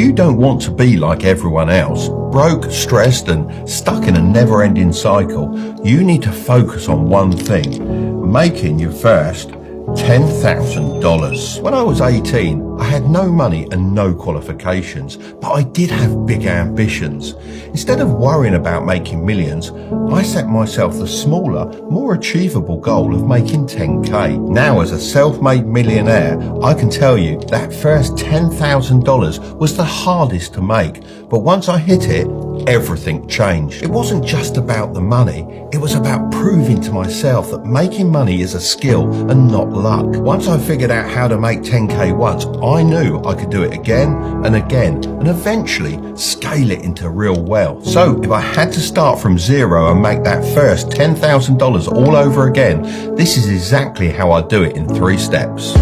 you don't want to be like everyone else, broke, stressed and stuck in a never-ending cycle, you need to focus on one thing: making your first $10,000. When I was 18, I had no money and no qualifications, but I did have big ambitions. Instead of worrying about making millions, I set myself the smaller, more achievable goal of making 10K. Now, as a self-made millionaire, I can tell you that first $10,000 was the hardest to make, but once I hit it, everything changed. It wasn't just about the money, it was about proving to myself that making money is a skill and not luck. Once I figured out how to make 10K once, I knew I could do it again and again and eventually scale it into real wealth. So if I had to start from zero and make that first $10,000 all over again, this is exactly how I do it in 3 steps.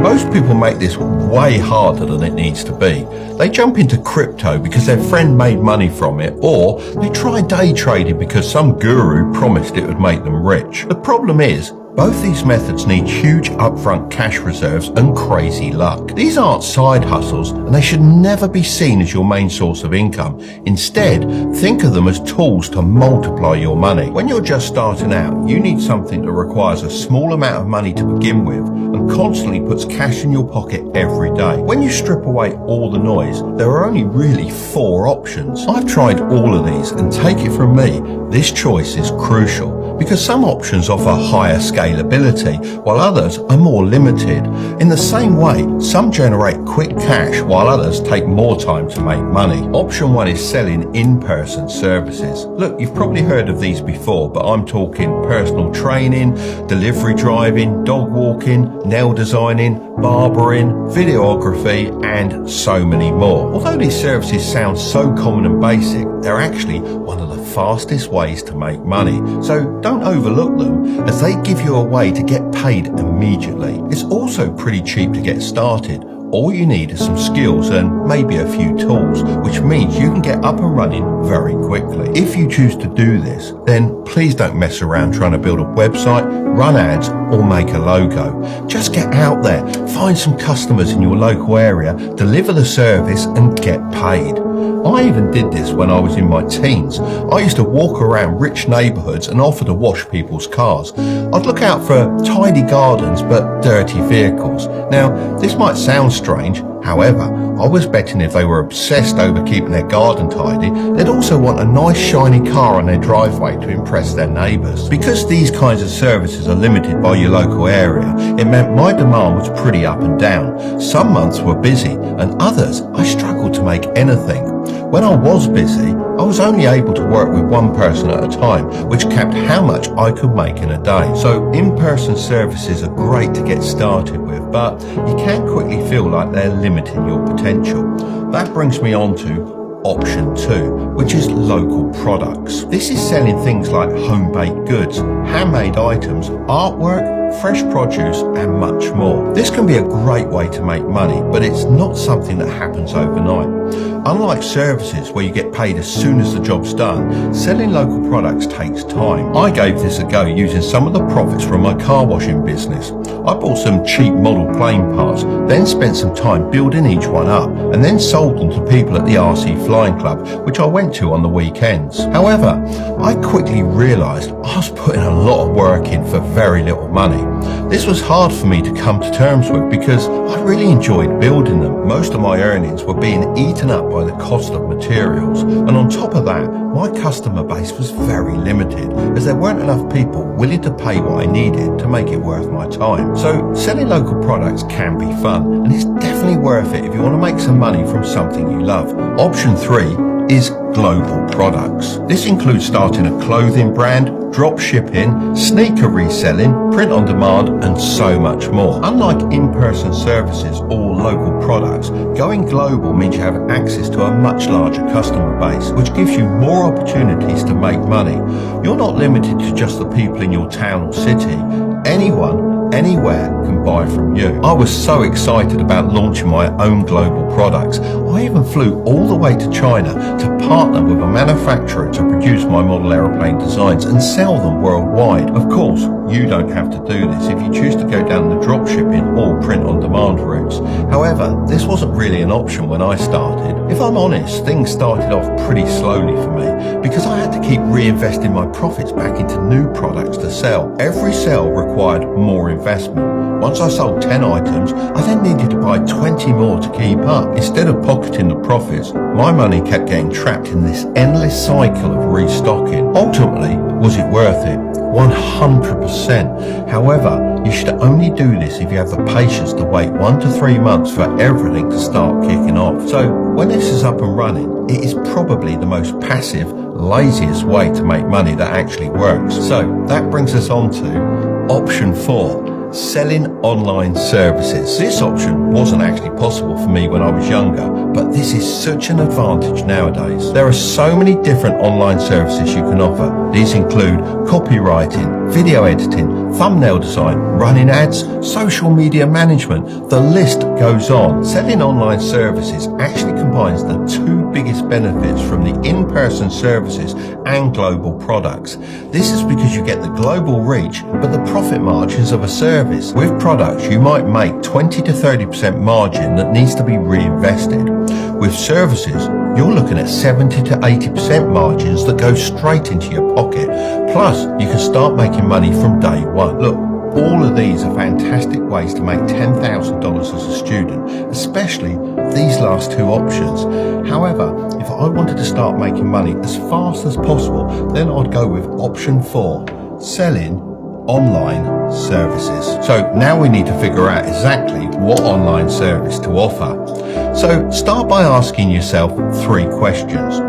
Most people make this way harder than it needs to be. They jump into crypto because their friend made money from it, or they try day trading because some guru promised it would make them rich. The problem is, both these methods need huge upfront cash reserves and crazy luck. These aren't side hustles, and they should never be seen as your main source of income. Instead, think of them as tools to multiply your money. When you're just starting out, you need something that requires a small amount of money to begin with and constantly puts cash in your pocket every day. When you strip away all the noise, there are only really 4 options. I've tried all of these, and take it from me, this choice is crucial because some options offer higher scalability while others are more limited. In the same way, some generate quick cash while others take more time to make money. Option 1 is selling in-person services. Look, you've probably heard of these before, but I'm talking personal training, delivery driving, dog walking, nail designing, barbering, videography, and so many more. Although these services sound so common and basic, they're actually one of the fastest ways to make money. So don't overlook them, as they give you a way to get paid immediately. It's also pretty cheap to get started. All you need is some skills and maybe a few tools, which means you can get up and running very quickly. If you choose to do this, then please don't mess around trying to build a website, run ads, or make a logo. Just get out there, find some customers in your local area, deliver the service, and get paid. I even did this when I was in my teens. I used to walk around rich neighbourhoods and offer to wash people's cars. I'd look out for tidy gardens but dirty vehicles. Now, this might sound strange, however, I was betting if they were obsessed over keeping their garden tidy, they'd also want a nice shiny car on their driveway to impress their neighbours. Because these kinds of services are limited by your local area, it meant my demand was pretty up and down. Some months were busy and others I struggled to make anything. When I was busy, I was only able to work with one person at a time, which capped how much I could make in a day. So in-person services are great to get started with, but you can quickly feel like they're limiting your potential. That brings me on to option 2, which is local products. This is selling things like home-baked goods, handmade items, artwork, fresh produce, and much more. This can be a great way to make money, but it's not something that happens overnight. Unlike services where you get paid as soon as the job's done, selling local products takes time. I gave this a go using some of the profits from my car washing business. I bought some cheap model plane parts, then spent some time building each one up, and then sold them to people at the RC Flying Club, which I went to on the weekends. However, I quickly realised I was putting a lot of work in for very little money. This was hard for me to come to terms with because I really enjoyed building them. Most of my earnings were being eaten up by the cost of materials, and on top of that, my customer base was very limited as there weren't enough people willing to pay what I needed to make it worth my time. So selling local products can be fun, and it's definitely worth it if you want to make some money from something you love. Option 3 is global products. This includes starting a clothing brand, drop shipping, sneaker reselling, print on demand, and so much more. Unlike in-person services or local products, going global means you have access to a much larger customer base, which gives you more opportunities to make money. You're not limited to just the people in your town or city. Anyone, anywhere can buy from you. I was so excited about launching my own global products. I even flew all the way to China to partner with a manufacturer to produce my model aeroplane designs and sell them worldwide. Of course, you don't have to do this if you choose to go down the dropshipping or print-on-demand routes. However, this wasn't really an option when I started. If I'm honest, things started off pretty slowly for me because I had to keep reinvesting my profits back into new products to sell. Every sale required more investment. Once I sold 10 items, I then needed to buy 20 more to keep up. Instead of pocketing the profits, my money kept getting trapped in this endless cycle of restocking. Ultimately, was it worth it? 100%. However, you should only do this if you have the patience to wait 1 to 3 months for everything to start kicking off. So when this is up and running, it is probably the most passive, laziest way to make money that actually works. So that brings us on to option 4. Selling online services. This option wasn't actually possible for me when I was younger, but this is such an advantage nowadays. There are so many different online services you can offer. These include copywriting, video editing, thumbnail design, running ads, social media management. The list goes on. Selling online services actually combines the two biggest benefits from the in-person services and global products. This is because you get the global reach, but the profit margins of a service. With products, you might make 20 to 30% margin that needs to be reinvested. With services, you're looking at 70 to 80% margins that go straight into your pocket. Plus, you can start making money from day one. Look, all of these are fantastic ways to make $10,000 as a student, especially these last two options. However, if I wanted to start making money as fast as possible, then I'd go with option 4, selling online services. So now we need to figure out exactly what online service to offer. So start by asking yourself 3 questions.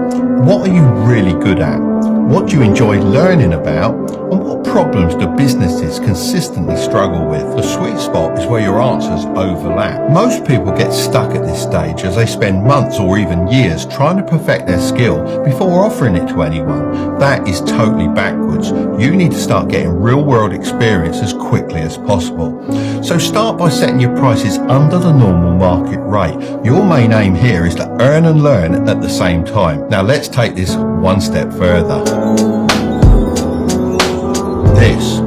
What are you really good at? What do you enjoy learning about? And what problems do businesses consistently struggle with? The sweet spot is where your answers overlap. Most people get stuck at this stage as they spend months or even years trying to perfect their skill before offering it to anyone. That is totally backwards. You need to start getting real-world experience as quickly as possible. So start by setting your prices under the normal market rate. Your main aim here is to earn and learn at the same time. Now let's take this one step further. This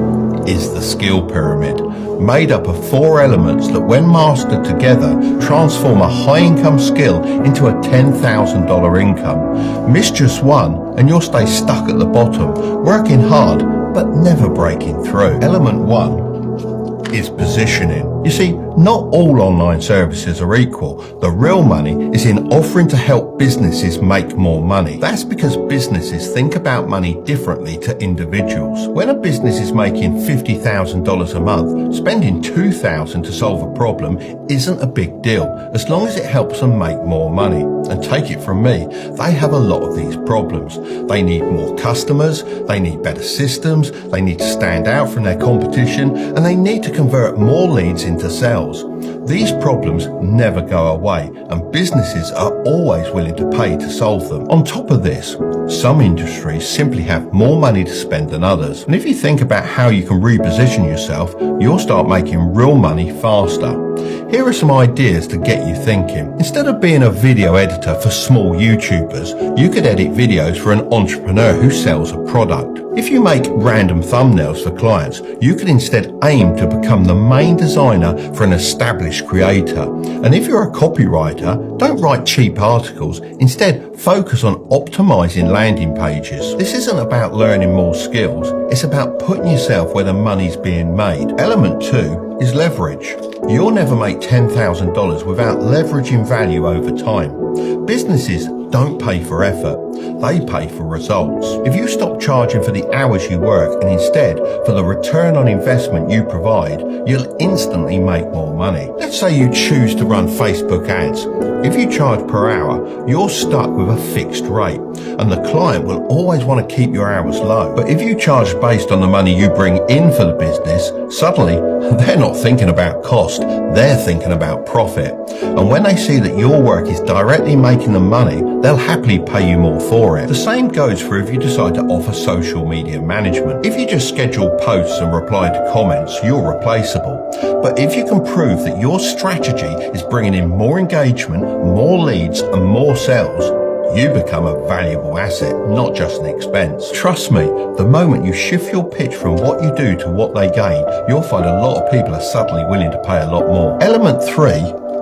is the skill pyramid, made up of 4 elements that when mastered together transform a high-income skill into a $10,000 income. Miss just one and you'll stay stuck at the bottom, working hard but never breaking through. Element 1 is positioning. You see, not all online services are equal. The real money is in offering to help businesses make more money. That's because businesses think about money differently to individuals. When a business is making $50,000 a month, spending $2,000 to solve a problem isn't a big deal, as long as it helps them make more money. And take it from me, they have a lot of these problems. They need more customers, they need better systems, they need to stand out from their competition, and they need to convert more leads into sales. These problems never go away, and businesses are always willing to pay to solve them. On top of this, some industries simply have more money to spend than others. And if you think about how you can reposition yourself, you'll start making real money faster. Here are some ideas to get you thinking. Instead of being a video editor for small YouTubers, you could edit videos for an entrepreneur who sells a product. If you make random thumbnails for clients, you could instead aim to become the main designer for an established creator. And if you're a copywriter, don't write cheap articles. Instead, focus on optimizing landing pages. This isn't about learning more skills. It's about putting yourself where the money's being made. Element 2 is leverage. You'll never make $10,000 without leveraging value over time. Businesses don't pay for effort, they pay for results. If you stop charging for the hours you work and instead for the return on investment you provide, you'll instantly make more money. Let's say you choose to run Facebook ads. If you charge per hour, you're stuck with a fixed rate, and the client will always want to keep your hours low. But if you charge based on the money you bring in for the business, suddenly they're not thinking about cost, they're thinking about profit. And when they see that your work is directly making them money, they'll happily pay you more for it. The same goes for if you decide to offer social media management. If you just schedule posts and reply to comments, you're replaceable. But if you can prove that your strategy is bringing in more engagement, more leads and more sales, you become a valuable asset, not just an expense. Trust me, the moment you shift your pitch from what you do to what they gain, you'll find a lot of people are suddenly willing to pay a lot more. Element 3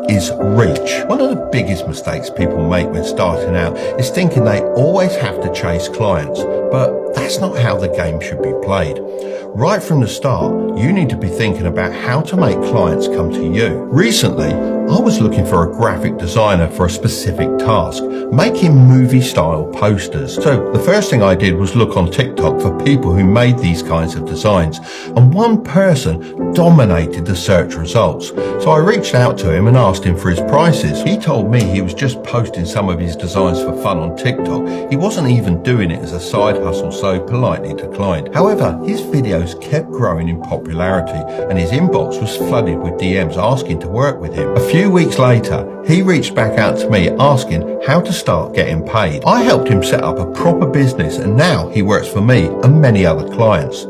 is reach. One of the biggest mistakes people make when starting out is thinking they always have to chase clients, but that's not how the game should be played. Right from the start, you need to be thinking about how to make clients come to you. Recently, I was looking for a graphic designer for a specific task, making movie-style posters. So the first thing I did was look on TikTok for people who made these kinds of designs, and one person dominated the search results. So I reached out to him and asked him for his prices. He told me he was just posting some of his designs for fun on TikTok. He wasn't even doing it as a side hustle, so politely declined. However, his videos kept growing in popularity and his inbox was flooded with DMs asking to work with him. A few weeks later, he reached back out to me asking how to start getting paid. I helped him set up a proper business and now he works for me and many other clients.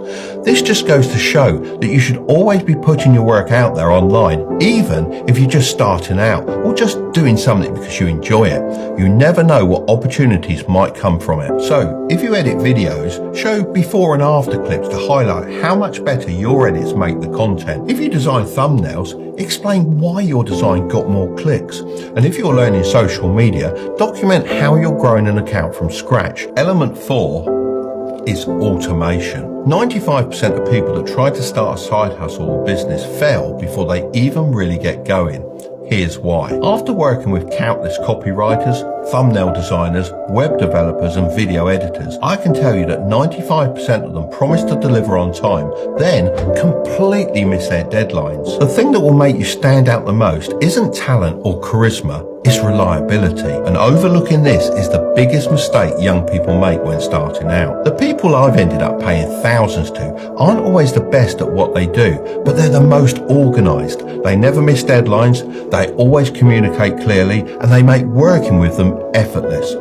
This just goes to show that you should always be putting your work out there online, even if you're just starting out or just doing something because you enjoy it. You never know what opportunities might come from it. So if you edit videos, show before and after clips to highlight how much better your edits make the content. If you design thumbnails, explain why your design got more clicks. And if you're learning social media, document how you're growing an account from scratch. Element 4 is automation. 95% of people that try to start a side hustle or business fail before they even really get going. Here's why. After working with countless copywriters, thumbnail designers, web developers and video editors, I can tell you that 95% of them promise to deliver on time, then completely miss their deadlines. The thing that will make you stand out the most isn't talent or charisma, it's reliability. And overlooking this is the biggest mistake young people make when starting out. The people I've ended up paying thousands to aren't always the best at what they do, but they're the most organized. They never miss deadlines, they always communicate clearly, and they make working with them effortless.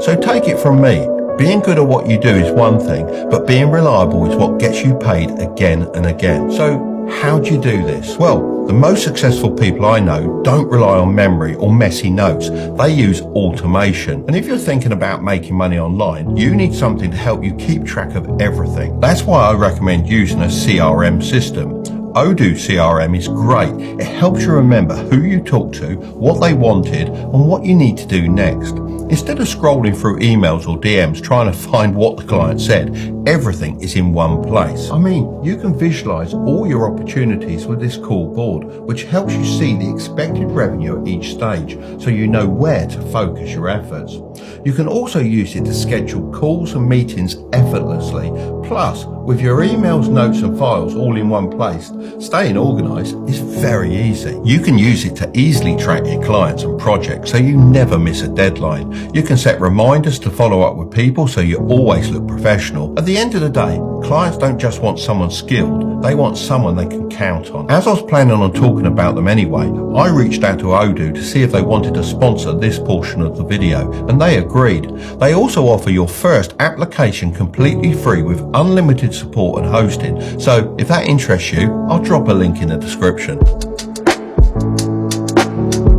So take it from me. Being good at what you do is one thing, but being reliable is what gets you paid again and again. So how do you do this? Well, the most successful people I know don't rely on memory or messy notes. They use automation. And if you're thinking about making money online, you need something to help you keep track of everything. That's why I recommend using a CRM system. Odoo CRM is great. It helps you remember who you talked to, what they wanted, and what you need to do next. Instead of scrolling through emails or DMs trying to find what the client said, everything is in one place. I mean, you can visualize all your opportunities with this cool board, which helps you see the expected revenue at each stage, so you know where to focus your efforts. You can also use it to schedule calls and meetings effortlessly. Plus, with your emails, notes and files all in one place, staying organized is very easy. You can use it to easily track your clients and projects so you never miss a deadline. You can set reminders to follow up with people so you always look professional. At the end of the day, clients don't just want someone skilled, they want someone they can count on. As I was planning on talking about them anyway, I reached out to Odoo to see if they wanted to sponsor this portion of the video, and they agreed. They also offer your first application completely free with unlimited support and hosting, so if that interests you, I'll drop a link in the description.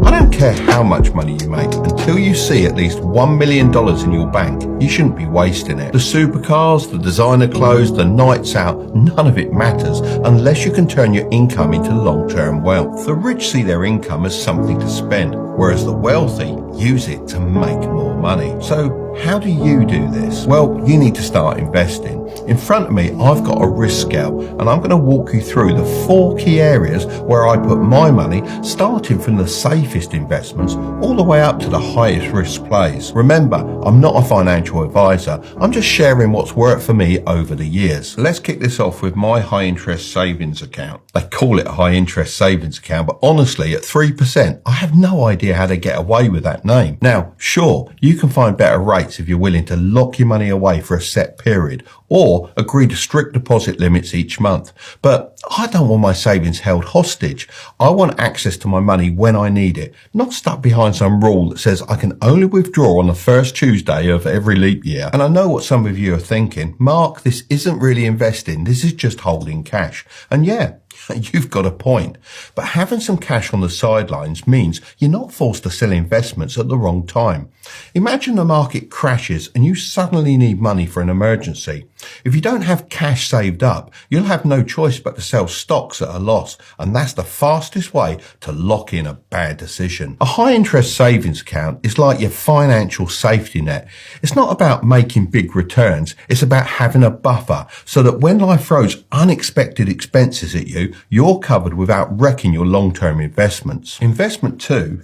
I don't care how much money you make, until you see at least $1 million in your bank, you shouldn't be wasting it. The supercars, the designer clothes, the nights out, none of it matters unless you can turn your income into long-term wealth. The rich see their income as something to spend, whereas the wealthy use it to make more money. So how do you do this? Well, you need to start investing. In front of me, I've got a risk scale, and I'm going to walk you through the 4 key areas where I put my money, starting from the safest investments all the way up to the highest risk plays. Remember, I'm not a financial advisor. I'm just sharing what's worked for me over the years. Let's kick this off with my high interest savings account. They call it a high interest savings account, but honestly, at 3%, I have no idea how they get away with that name. Now, sure, you can find better rates if you're willing to lock your money away for a set period or agree to strict deposit limits each month. But I don't want my savings held hostage. I want access to my money when I need it, not stuck behind some rule that says I can only withdraw on the first Tuesday of every leap year. And I know what some of you are thinking, Mark, this isn't really investing, this is just holding cash. And yeah, You've got a point. But having some cash on the sidelines means you're not forced to sell investments at the wrong time. Imagine the market crashes and you suddenly need money for an emergency. If you don't have cash saved up, you'll have no choice but to sell stocks at a loss, and that's the fastest way to lock in a bad decision. A high interest savings account is like your financial safety net. It's not about making big returns, it's about having a buffer so that when life throws unexpected expenses at you, you're covered without wrecking your long-term investments. Investment 2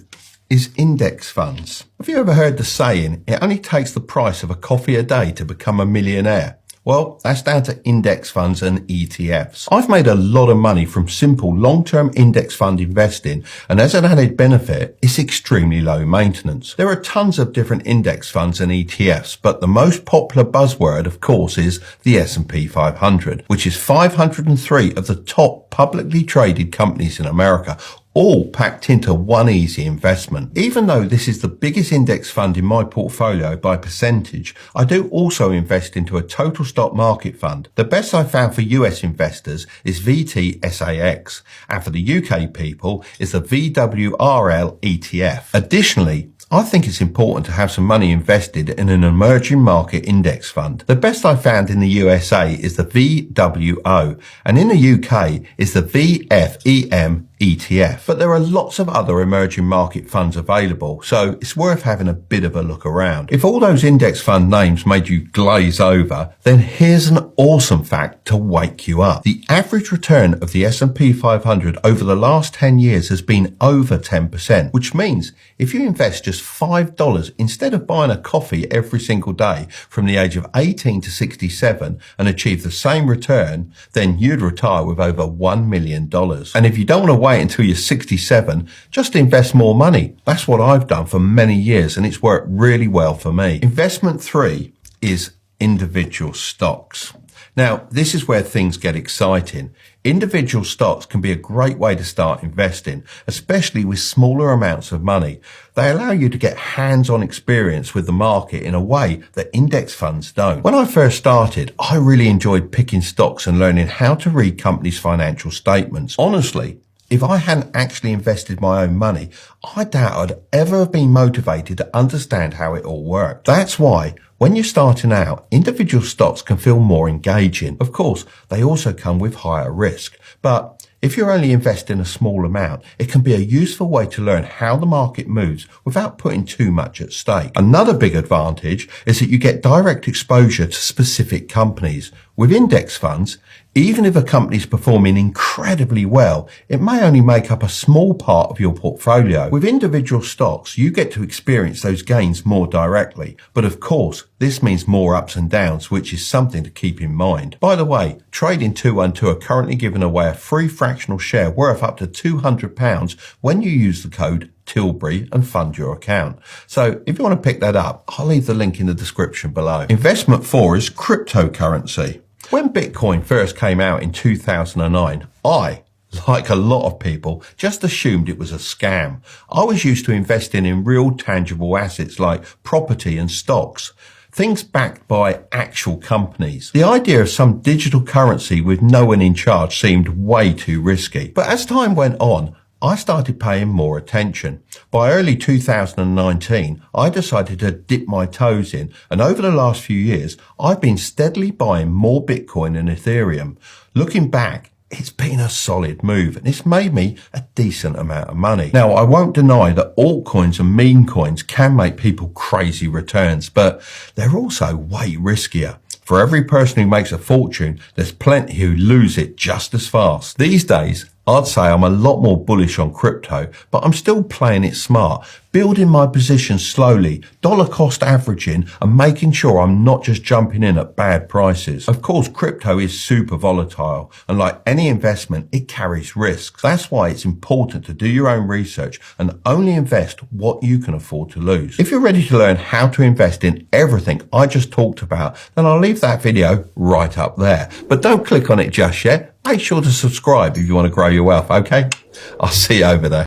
is index funds. Have you ever heard the saying, it only takes the price of a coffee a day to become a millionaire? Well, that's down to index funds and ETFs. I've made a lot of money from simple long-term index fund investing, and as an added benefit, it's extremely low maintenance. There are tons of different index funds and ETFs, but the most popular buzzword, of course, is the S&P 500, which is 503 of the top publicly traded companies in America, all packed into one easy investment. Even though this is the biggest index fund in my portfolio by percentage, I do also invest into a total stock market fund. The best I found for US investors is VTSAX, and for the UK people is the VWRL ETF. Additionally, I think it's important to have some money invested in an emerging market index fund. The best I found in the USA is the VWO, and in the UK is the VFEM ETF. But there are lots of other emerging market funds available, so it's worth having a bit of a look around. If all those index fund names made you glaze over, then here's an awesome fact to wake you up. The average return of the S&P 500 over the last 10 years has been over 10%, which means if you invest just $5 instead of buying a coffee every single day from the age of 18 to 67 and achieve the same return, then you'd retire with over $1 million. And if you don't want to wait until you're 67, just invest more money. That's what I've done for many years, and it's worked really well for me. Investment 3 is individual stocks. Now, this is where things get exciting. Individual stocks can be a great way to start investing, especially with smaller amounts of money. They allow you to get hands-on experience with the market in a way that index funds don't. When I first started, I really enjoyed picking stocks and learning how to read companies' financial statements. Honestly, if I hadn't actually invested my own money, I doubt I'd ever have been motivated to understand how it all worked. That's why, when you're starting out, individual stocks can feel more engaging. Of course, they also come with higher risk. But if you're only investing a small amount, it can be a useful way to learn how the market moves without putting too much at stake. Another big advantage is that you get direct exposure to specific companies. With index funds, even if a company is performing incredibly well, it may only make up a small part of your portfolio. With individual stocks, you get to experience those gains more directly. But of course, this means more ups and downs, which is something to keep in mind. By the way, Trading 212 are currently giving away a free fractional share worth up to £200 when you use the code Tilbury and fund your account. So if you want to pick that up, I'll leave the link in the description below. Investment 4 is cryptocurrency. When Bitcoin first came out in 2009, I, like a lot of people, just assumed it was a scam. I was used to investing in real tangible assets like property and stocks, things backed by actual companies. The idea of some digital currency with no one in charge seemed way too risky. But as time went on, I started paying more attention. By early 2019, I decided to dip my toes in, and over the last few years, I've been steadily buying more Bitcoin and Ethereum. Looking back, it's been a solid move, and it's made me a decent amount of money. Now, I won't deny that altcoins and meme coins can make people crazy returns, but they're also way riskier. For every person who makes a fortune, there's plenty who lose it just as fast. These days, I'd say I'm a lot more bullish on crypto, but I'm still playing it smart, building my position slowly, dollar cost averaging, and making sure I'm not just jumping in at bad prices. Of course, crypto is super volatile, and like any investment, it carries risks. That's why it's important to do your own research and only invest what you can afford to lose. If you're ready to learn how to invest in everything I just talked about, then I'll leave that video right up there. But don't click on it just yet. Make sure to subscribe if you want to grow your wealth, okay? I'll see you over there.